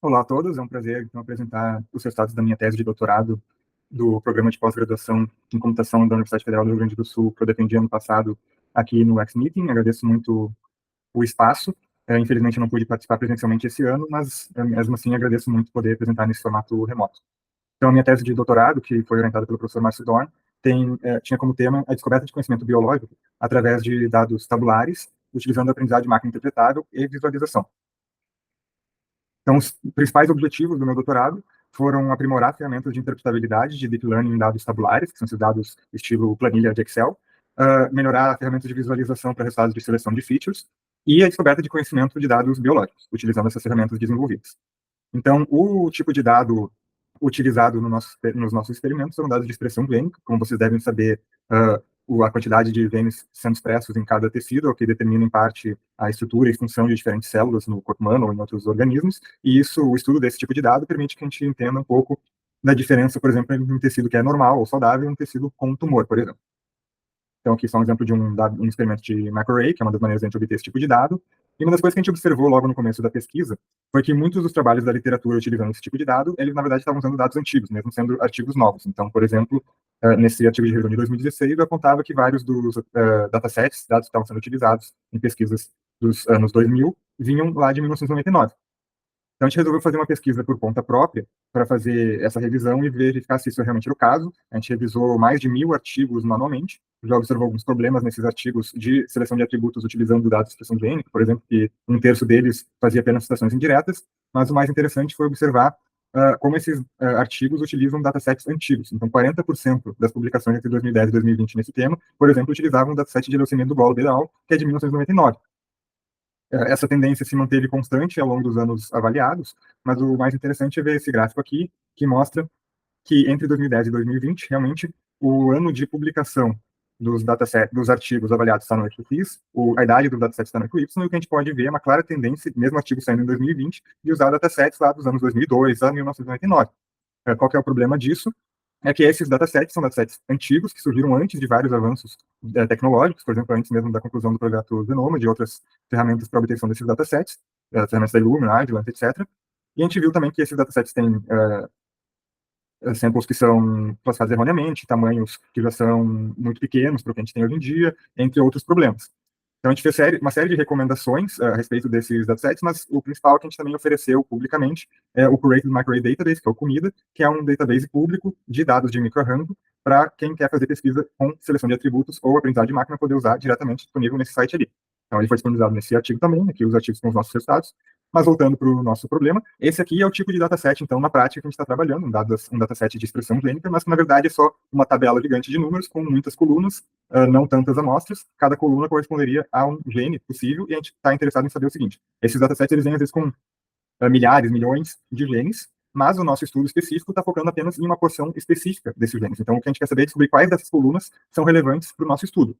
Olá a todos, é um prazer então, apresentar os resultados da minha tese de doutorado do programa de pós-graduação em computação da Universidade Federal do Rio Grande do Sul, que eu defendi ano passado aqui no X-Meeting. Agradeço muito o espaço. Infelizmente, não pude participar presencialmente esse ano, mas mesmo assim agradeço muito poder apresentar nesse formato remoto. Então, a minha tese de doutorado, que foi orientada pelo professor Márcio Dorn, tinha como tema a descoberta de conhecimento biológico através de dados tabulares, utilizando a aprendizagem de máquina interpretável e visualização. Então, os principais objetivos do meu doutorado foram aprimorar ferramentas de interpretabilidade de deep learning em dados tabulares, que são esses dados estilo planilha de Excel, melhorar ferramentas de visualização para resultados de seleção de features e a descoberta de conhecimento de dados biológicos, utilizando essas ferramentas desenvolvidas. Então, o tipo de dado utilizado nos nossos experimentos são dados de expressão clínica. Como vocês devem saber, a quantidade de genes sendo expressos em cada tecido, é o que determina, em parte, a estrutura e função de diferentes células no corpo humano ou em outros organismos. E o estudo desse tipo de dado permite que a gente entenda um pouco da diferença, por exemplo, entre um tecido que é normal ou saudável e um tecido com tumor, por exemplo. Então, aqui só um exemplo de um experimento de macroarray, que é uma das maneiras de a gente obter esse tipo de dado. E uma das coisas que a gente observou logo no começo da pesquisa foi que muitos dos trabalhos da literatura utilizando esse tipo de dado, eles, na verdade, estavam usando dados antigos, mesmo sendo artigos novos. Então, por exemplo, nesse artigo de revisão de 2016, eu apontava que vários dos datasets, dados que estavam sendo utilizados em pesquisas dos anos 2000, vinham lá de 1999. Então, a gente resolveu fazer uma pesquisa por conta própria para fazer essa revisão e verificar se isso realmente era o caso. A gente revisou mais de 1.000 artigos manualmente, já observou alguns problemas nesses artigos de seleção de atributos utilizando dados de expressão gênica, por exemplo, que um terço deles fazia apenas citações indiretas, mas o mais interessante foi observar como esses artigos utilizam datasets antigos. Então, 40% das publicações entre 2010 e 2020 nesse tema, por exemplo, utilizavam o dataset de leucemia do Gold et al., que é de 1999. Essa tendência se manteve constante ao longo dos anos avaliados, mas o mais interessante é ver esse gráfico aqui, que mostra que entre 2010 e 2020, realmente, o ano de publicação dos datasets, dos artigos avaliados está no X, a idade do dataset está no Y, e o que a gente pode ver é uma clara tendência, mesmo artigo saindo em 2020, de usar datasets lá dos anos 2002 a 1999. Qual que é o problema disso? É que esses datasets são datasets antigos, que surgiram antes de vários avanços tecnológicos, por exemplo, antes mesmo da conclusão do projeto Genoma, de outras ferramentas para obtenção desses datasets, ferramentas da Illumina, Agilent, etc. E a gente viu também que esses datasets têm samples que são classificados erroneamente, tamanhos que já são muito pequenos para o que a gente tem hoje em dia, entre outros problemas. Então, a gente fez uma série de recomendações a respeito desses datasets, mas o principal que a gente também ofereceu publicamente é o Curated Microarray Database, que é o CUMIDA, que é um database público de dados de microarranjo para quem quer fazer pesquisa com seleção de atributos ou aprendizado de máquina poder usar diretamente disponível nesse site ali. Então, ele foi disponibilizado nesse artigo também, aqui os artigos com os nossos resultados. Mas voltando para o nosso problema, esse aqui é o tipo de dataset, então, na prática, que a gente está trabalhando, um dataset de expressão clínica, mas que, na verdade, é só uma tabela gigante de números com muitas colunas, não tantas amostras. Cada coluna corresponderia a um gene possível, e a gente está interessado em saber o seguinte: esses datasets, eles vêm, às vezes, com milhares, milhões de genes, mas o nosso estudo específico está focando apenas em uma porção específica desses genes. Então, o que a gente quer saber é descobrir quais dessas colunas são relevantes para o nosso estudo.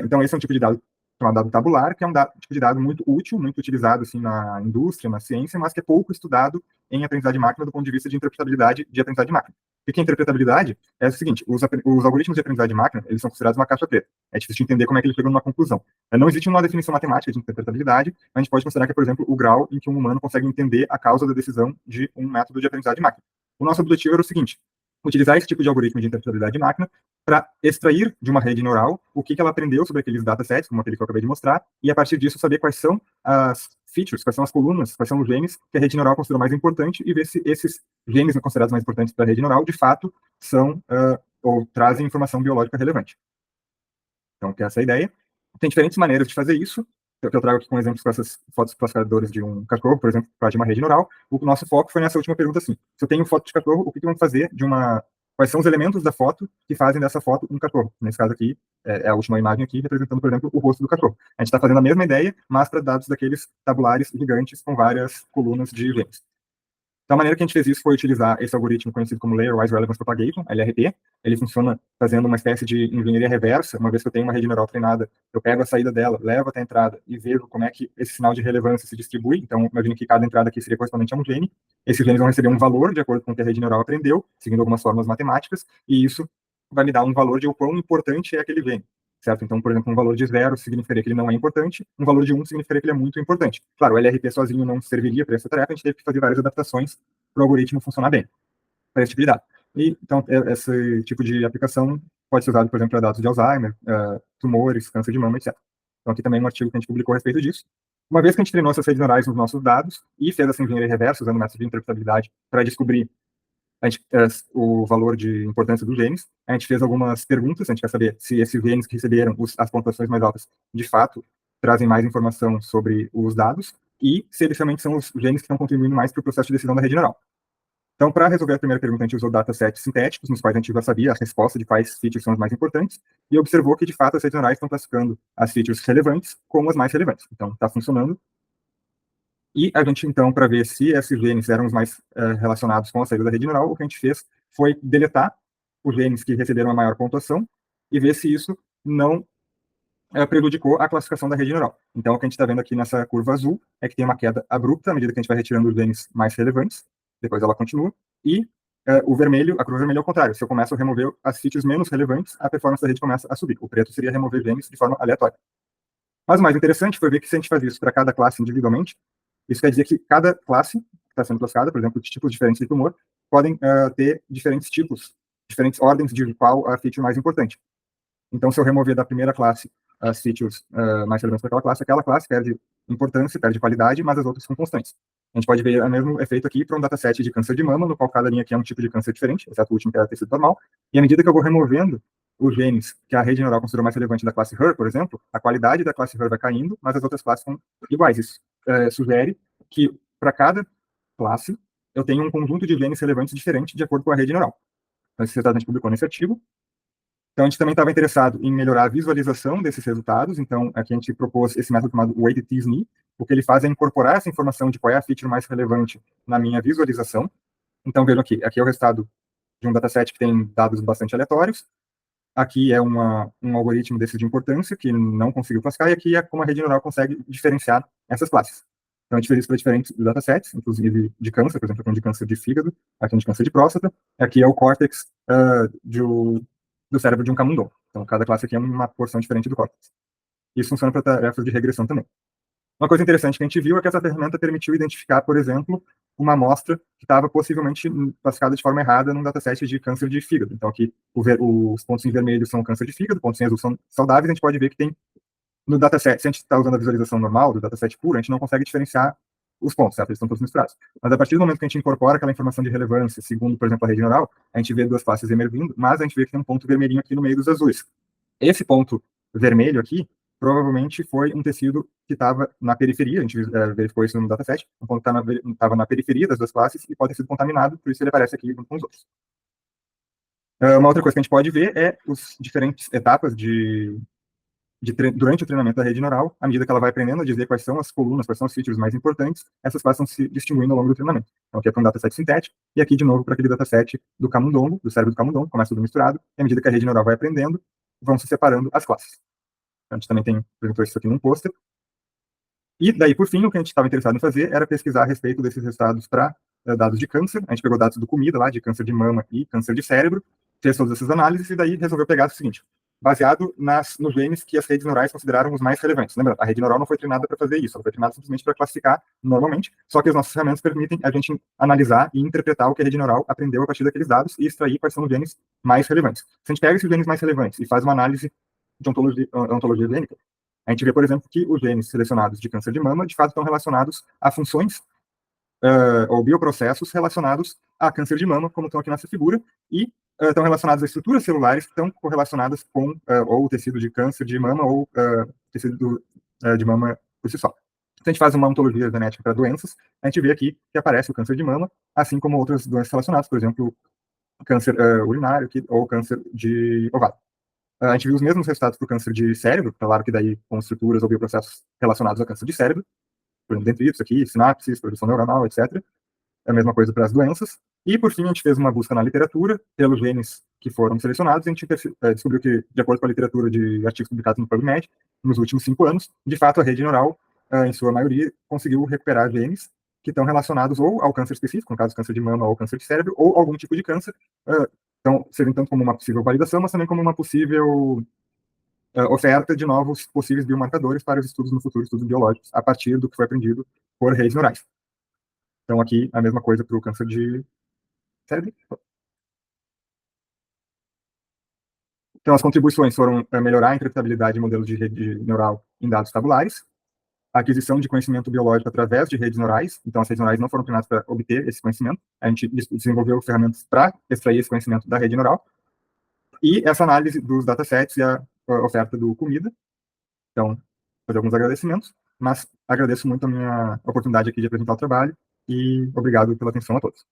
Então, esse é um tipo de dado chamado dado tabular, que é um tipo de dado muito útil, muito utilizado assim, na indústria, na ciência, mas que é pouco estudado em aprendizagem de máquina do ponto de vista de interpretabilidade de aprendizagem de máquina. O que é interpretabilidade? É o seguinte: os algoritmos de aprendizagem de máquina, eles são considerados uma caixa preta. É difícil de entender como é que eles chegam numa conclusão. Não existe uma definição matemática de interpretabilidade, mas a gente pode considerar que é, por exemplo, o grau em que um humano consegue entender a causa da decisão de um método de aprendizagem de máquina. O nosso objetivo era o seguinte: utilizar esse tipo de algoritmo de interpretabilidade de máquina para extrair de uma rede neural o que ela aprendeu sobre aqueles datasets, como aquele que eu acabei de mostrar, e a partir disso saber quais são as features, quais são as colunas, quais são os genes que a rede neural considerou mais importante e ver se esses genes considerados mais importantes para a rede neural, de fato, são ou trazem informação biológica relevante. Então, que é essa a ideia. Tem diferentes maneiras de fazer isso, que eu trago aqui com exemplos com essas fotos classificadoras de um cachorro, por exemplo, para de uma rede neural. O nosso foco foi nessa última pergunta, assim: se eu tenho foto de cachorro, o que vamos fazer quais são os elementos da foto que fazem dessa foto um cachorro? Nesse caso aqui, é a última imagem aqui, representando, por exemplo, o rosto do cachorro. A gente está fazendo a mesma ideia, mas para dados daqueles tabulares gigantes com várias colunas de genes. Então, a maneira que a gente fez isso foi utilizar esse algoritmo conhecido como Layer Wise Relevance Propagation, LRP. Ele funciona fazendo uma espécie de engenharia reversa. Uma vez que eu tenho uma rede neural treinada, eu pego a saída dela, levo até a entrada e vejo como é que esse sinal de relevância se distribui. Então, imagine que cada entrada aqui seria correspondente a um gene. Esses genes vão receber um valor de acordo com o que a rede neural aprendeu, seguindo algumas fórmulas matemáticas, e isso vai me dar um valor de o quão importante é aquele gene. certo? Então, por exemplo, um valor de 0 significaria que ele não é importante, um valor de 1 significaria que ele é muito importante. Claro, o LRP sozinho não serviria para essa tarefa, a gente teve que fazer várias adaptações para o algoritmo funcionar bem, para esse tipo de dado. E, então, esse tipo de aplicação pode ser usado, por exemplo, para dados de Alzheimer, tumores, câncer de mama, etc. Então, aqui também um artigo que a gente publicou a respeito disso. Uma vez que a gente treinou essas redes neurais nos nossos dados e fez essa engenharia reversa, usando o método de interpretabilidade, para descobrir o valor de importância dos genes, a gente fez algumas perguntas, a gente quer saber se esses genes que receberam as pontuações mais altas, de fato, trazem mais informação sobre os dados, e se eles realmente são os genes que estão contribuindo mais para o processo de decisão da rede neural. Então, para resolver a primeira pergunta, a gente usou datasets sintéticos, nos quais a gente já sabia a resposta de quais features são as mais importantes, e observou que, de fato, as redes neurais estão classificando as features relevantes como as mais relevantes. Então, está funcionando. E a gente, então, para ver se esses genes eram os mais relacionados com a saída da rede neural, o que a gente fez foi deletar os genes que receberam a maior pontuação e ver se isso não prejudicou a classificação da rede neural. Então, o que a gente está vendo aqui nessa curva azul é que tem uma queda abrupta à medida que a gente vai retirando os genes mais relevantes, depois ela continua, e o vermelho, a curva vermelha é o contrário. Se eu começo a remover as features menos relevantes, a performance da rede começa a subir. O preto seria remover genes de forma aleatória. Mas o mais interessante foi ver que se a gente faz isso para cada classe individualmente, isso quer dizer que cada classe que está sendo classificada, por exemplo, tipos diferentes de tumor, podem ter diferentes tipos, diferentes ordens de qual a feature mais importante. Então, se eu remover da primeira classe as features mais relevantes para aquela classe perde importância, perde qualidade, mas as outras são constantes. A gente pode ver o mesmo efeito aqui para um dataset de câncer de mama, no qual cada linha aqui é um tipo de câncer diferente, exceto o último que era tecido normal, e à medida que eu vou removendo os genes que a rede neural considerou mais relevante da classe HER, por exemplo, a qualidade da classe HER vai caindo, mas as outras classes são iguais. Isso sugere que para cada classe eu tenho um conjunto de genes relevantes diferente de acordo com a rede neural. Então, esse resultado a gente publicou nesse artigo. Então, a gente também estava interessado em melhorar a visualização desses resultados. Então, aqui a gente propôs esse método chamado Weighted t-SNE. O que ele faz é incorporar essa informação de qual é a feature mais relevante na minha visualização. Então, vejam aqui é o resultado de um dataset que tem dados bastante aleatórios. Aqui é um algoritmo desses de importância que não conseguiu classificar, e aqui é como a rede neural consegue diferenciar essas classes. Então, a gente fez isso para diferentes datasets, inclusive de câncer, por exemplo, aqui de câncer de fígado, aqui de câncer de próstata, aqui é o córtex do cérebro de um camundongo. Então, cada classe aqui é uma porção diferente do córtex. Isso funciona para tarefas de regressão também. Uma coisa interessante que a gente viu é que essa ferramenta permitiu identificar, por exemplo, uma amostra que estava possivelmente classificada de forma errada num dataset de câncer de fígado. Então, aqui os pontos em vermelho são câncer de fígado, pontos em azul são saudáveis. A gente pode ver que tem no dataset, se a gente está usando a visualização normal do dataset puro, a gente não consegue diferenciar os pontos, certo? Eles estão todos misturados. Mas a partir do momento que a gente incorpora aquela informação de relevância, segundo, por exemplo, a rede neural, a gente vê duas classes emergindo, mas a gente vê que tem um ponto vermelhinho aqui no meio dos azuis. Esse ponto vermelho aqui provavelmente foi um tecido que estava na periferia, a gente verificou isso no dataset, um ponto que estava na periferia das duas classes e pode ter sido contaminado, por isso ele aparece aqui junto com os outros. Uma outra coisa que a gente pode ver é as diferentes etapas durante o treinamento da rede neural, à medida que ela vai aprendendo a dizer quais são as colunas, quais são os features mais importantes, essas classes estão se distinguindo ao longo do treinamento. Então, aqui é para um dataset sintético, e aqui, de novo, para aquele dataset do camundongo, do cérebro do camundongo, começa tudo misturado, e à medida que a rede neural vai aprendendo, vão se separando as classes. Então, a gente também apresentou isso aqui num pôster. E daí, por fim, o que a gente estava interessado em fazer era pesquisar a respeito desses resultados para dados de câncer. A gente pegou dados do comida lá, de câncer de mama e câncer de cérebro, fez todas essas análises e daí resolveu pegar o seguinte: baseado nos genes que as redes neurais consideraram os mais relevantes. Lembrando, a rede neural não foi treinada para fazer isso, ela foi treinada simplesmente para classificar normalmente, só que as nossas ferramentas permitem a gente analisar e interpretar o que a rede neural aprendeu a partir daqueles dados e extrair quais são os genes mais relevantes. Se a gente pega esses genes mais relevantes e faz uma análise de ontologia gênica, a gente vê, por exemplo, que os genes selecionados de câncer de mama, de fato, estão relacionados a funções ou bioprocessos relacionados a câncer de mama, como estão aqui nessa figura, e estão relacionados a estruturas celulares que estão correlacionadas com ou o tecido de câncer de mama ou tecido de mama por si só. Se a gente faz uma ontologia genética para doenças, a gente vê aqui que aparece o câncer de mama, assim como outras doenças relacionadas, por exemplo, câncer urinário ou câncer de ovário. A gente viu os mesmos resultados para o câncer de cérebro, claro que daí com estruturas ou bioprocessos relacionados ao câncer de cérebro, por exemplo, dendritos aqui, sinapses, produção neuronal, etc. É a mesma coisa para as doenças. E, por fim, a gente fez uma busca na literatura pelos genes que foram selecionados, e a gente descobriu que, de acordo com a literatura de artigos publicados no PubMed, nos últimos 5 anos, de fato, a rede neural, em sua maioria, conseguiu recuperar genes que estão relacionados ou ao câncer específico, no caso, câncer de mama ou câncer de cérebro, ou algum tipo de câncer, então, servindo tanto como uma possível validação, mas também como uma possível oferta de novos possíveis biomarcadores para os estudos no futuro, estudos biológicos, a partir do que foi aprendido por redes neurais. Então, aqui, a mesma coisa para o câncer de cérebro. Então, as contribuições foram melhorar a interpretabilidade de modelos de rede neural em dados tabulares, a aquisição de conhecimento biológico através de redes neurais. Então, as redes neurais não foram treinadas para obter esse conhecimento. A gente desenvolveu ferramentas para extrair esse conhecimento da rede neural. E essa análise dos datasets e a oferta do comida. Então, fazer alguns agradecimentos, mas agradeço muito a minha oportunidade aqui de apresentar o trabalho e obrigado pela atenção a todos.